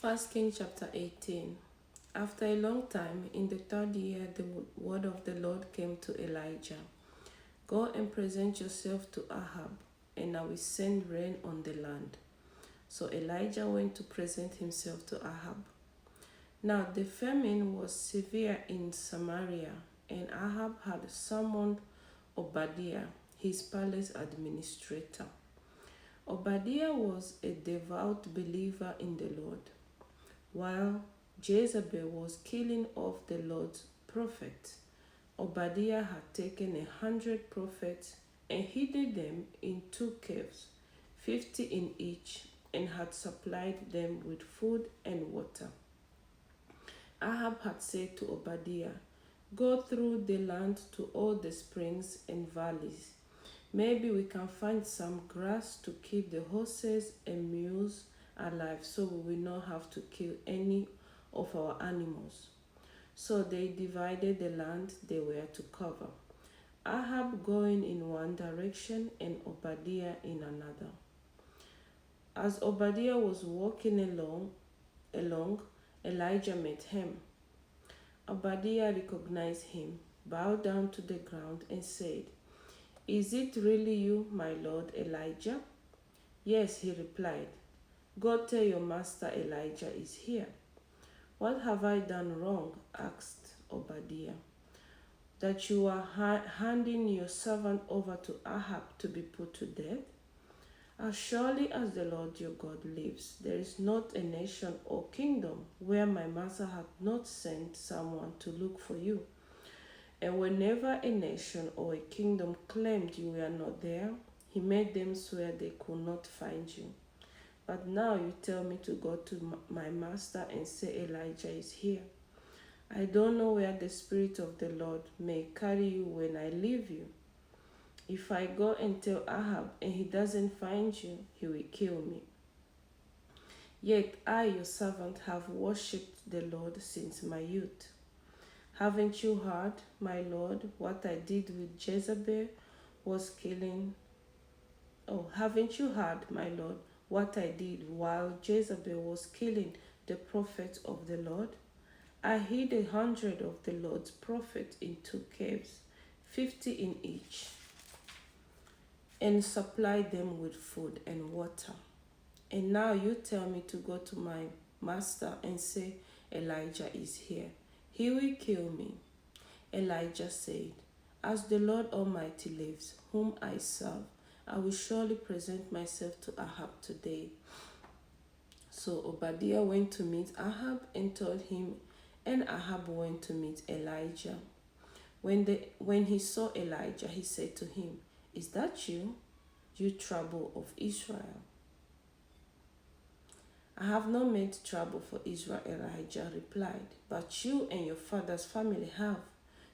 First King chapter 18. After a long time, in the third year, the word of the Lord came to Elijah. Go and present yourself to Ahab, and I will send rain on the land. So Elijah went to present himself to Ahab. Now the famine was severe in Samaria, and Ahab had summoned Obadiah, his palace administrator. Obadiah was a devout believer in the Lord. While Jezebel was killing off the Lord's prophets, Obadiah had taken 100 prophets and hidden them in 2 caves, 50 in each, and had supplied them with food and water. Ahab had said to Obadiah, "Go through the land to all the springs and valleys. Maybe we can find some grass to keep the horses and mules alive so we will not have to kill any of our animals." So they divided the land they were to cover, Ahab going in one direction and Obadiah in another. As Obadiah was walking along, Elijah met him. Obadiah recognized him, bowed down to the ground, and said, "Is it really you, my lord Elijah?" "Yes," he replied. "Go tell your master Elijah is here." "What have I done wrong?" asked Obadiah, "that you are handing your servant over to Ahab to be put to death? As surely as the Lord your God lives, there is not a nation or kingdom where my master hath not sent someone to look for you. And whenever a nation or a kingdom claimed you were not there, he made them swear they could not find you. But now you tell me to go to my master and say Elijah is here. I don't know where the Spirit of the Lord may carry you when I leave you. If I go and tell Ahab and he doesn't find you, he will kill me. Yet I, your servant, have worshipped the Lord since my youth. Haven't you heard, my Lord, what I did with Jezebel was killing? Oh, haven't you heard, my Lord, what I did while Jezebel was killing the prophets of the Lord? I hid 100 of the Lord's prophets in 2 caves, 50 in each, and supplied them with food and water. And now you tell me to go to my master and say, Elijah is here. He will kill me." Elijah said, "As the Lord Almighty lives, whom I serve, I will surely present myself to Ahab today." So Obadiah went to meet Ahab and told him, and Ahab went to meet Elijah. When he saw Elijah, he said to him, "Is that you, you trouble of Israel?" "I have not made trouble for Israel," Elijah replied, "but you and your father's family have.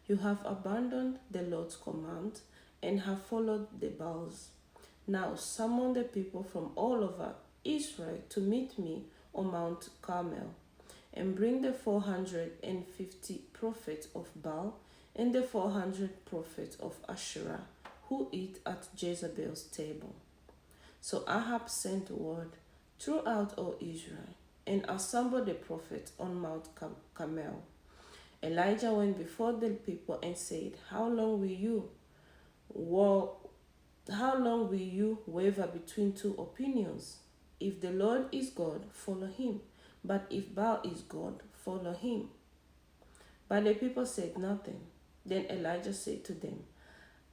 You have abandoned the Lord's command and have followed the Baals. Now summon the people from all over Israel to meet me on Mount Carmel, and bring the 450 prophets of Baal and the 400 prophets of Asherah who eat at Jezebel's table." So Ahab sent word throughout all Israel and assembled the prophets on Mount Carmel. Elijah went before the people and said, How long will you waver between two opinions? If the Lord is God, follow him. But if Baal is God, follow him." But the people said nothing. Then Elijah said to them,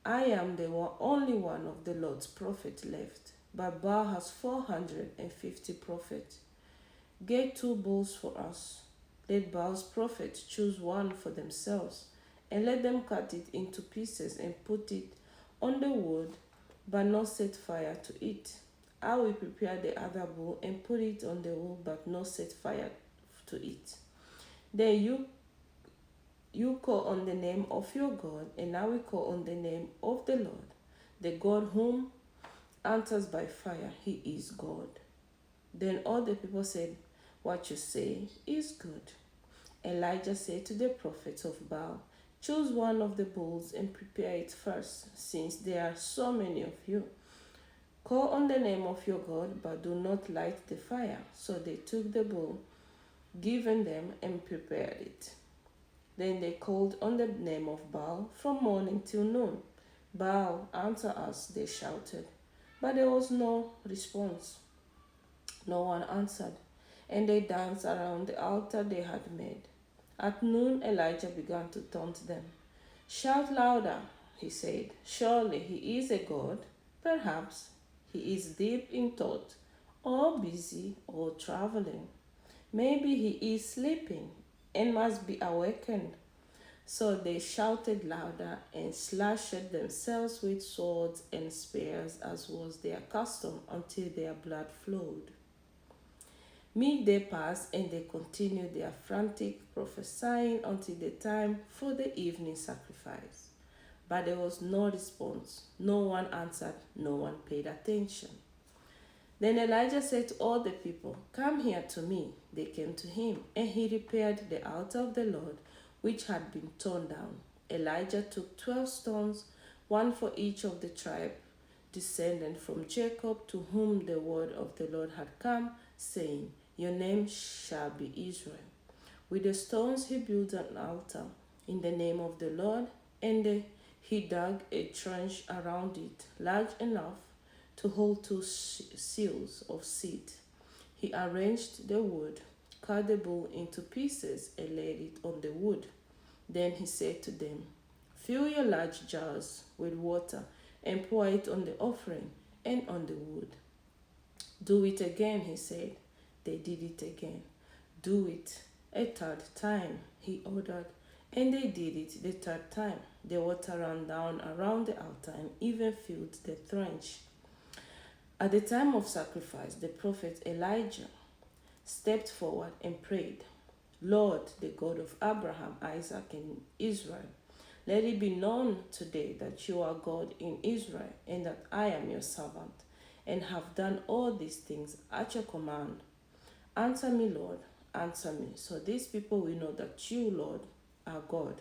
"I am the only one of the Lord's prophets left, but Baal has 450 prophets. Get 2 bulls for us. Let Baal's prophets choose one for themselves, and let them cut it into pieces and put it on the wood, but not set fire to it. I will prepare the other bull and put it on the wood, but not set fire to it. Then you call on the name of your God, and I will call on the name of the Lord, the God whom answers by fire. He is God." Then all the people said, "What you say is good." Elijah said to the prophets of Baal, "Choose one of the bulls and prepare it first, since there are so many of you. Call on the name of your God, but do not light the fire." So they took the bull given them and prepared it. Then they called on the name of Baal from morning till noon. Baal, answer us, they shouted. But there was no response. No one answered, and they danced around the altar they had made. At noon, Elijah began to taunt them. Shout louder, he said. Surely he is a god. Perhaps he is deep in thought, or busy, or traveling. Maybe he is sleeping and must be awakened. So they shouted louder and slashed themselves with swords and spears, as was their custom, until their blood flowed. Midday passed, and they continued their frantic prophesying until the time for the evening sacrifice. But there was no response. No one answered. No one paid attention. Then Elijah said to all the people, Come here to me. They came to him, and he repaired the altar of the Lord, which had been torn down. Elijah took 12 stones, one for each of the tribe descendant from Jacob, to whom the word of the Lord had come, saying, Your name shall be Israel. With the stones he built an altar in the name of the Lord, and he dug a trench around it, large enough to hold 2 seals of seed. He arranged the wood, cut the bull into pieces, and laid it on the wood. Then he said to them, Fill your large jars with water and pour it on the offering and on the wood. Do it again, he said. They did it again. Do it a third time, he ordered. And they did it the third time. The water ran down around the altar and even filled the trench. At the time of sacrifice, the prophet Elijah stepped forward and prayed, Lord, the God of Abraham, Isaac, and Israel, let it be known today that you are God in Israel, and that I am your servant, and have done all these things at your command. Answer me, Lord, answer me, so these people will know that you, Lord, are God,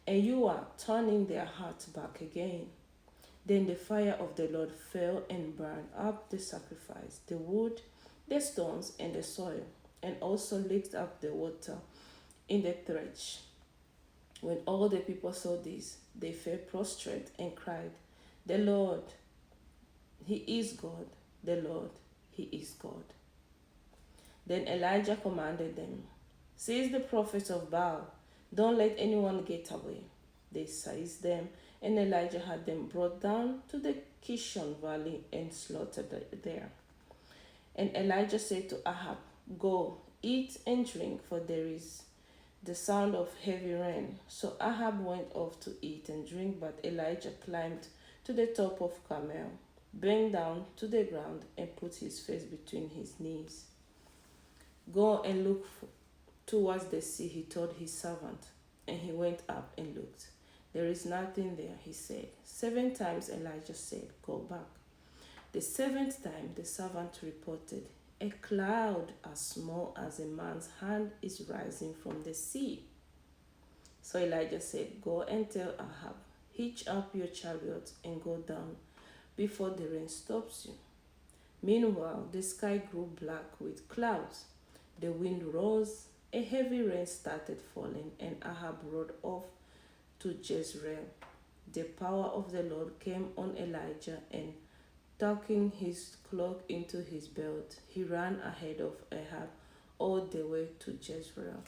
and you are turning their hearts back again. Then the fire of the Lord fell and burned up the sacrifice, the wood, the stones, and the soil, and also licked up the water in the trench. When all the people saw this, they fell prostrate and cried, The Lord, He is God, the Lord, He is God. Then Elijah commanded them, Seize the prophets of Baal, don't let anyone get away. They seized them, and Elijah had them brought down to the Kishon Valley and slaughtered there. And Elijah said to Ahab, Go, eat and drink, for there is the sound of heavy rain. So Ahab went off to eat and drink, but Elijah climbed to the top of Carmel, bent down to the ground, and put his face between his knees. Go and look towards the sea, he told his servant. And he went up and looked. There is nothing there, he said. 7 times Elijah said, Go back. The 7th time the servant reported, A cloud as small as a man's hand is rising from the sea. So Elijah said, Go and tell Ahab, Hitch up your chariot and go down before the rain stops you. Meanwhile, the sky grew black with clouds. The wind rose, a heavy rain started falling, and Ahab rode off to Jezreel. The power of the Lord came on Elijah, and tucking his cloak into his belt, he ran ahead of Ahab all the way to Jezreel.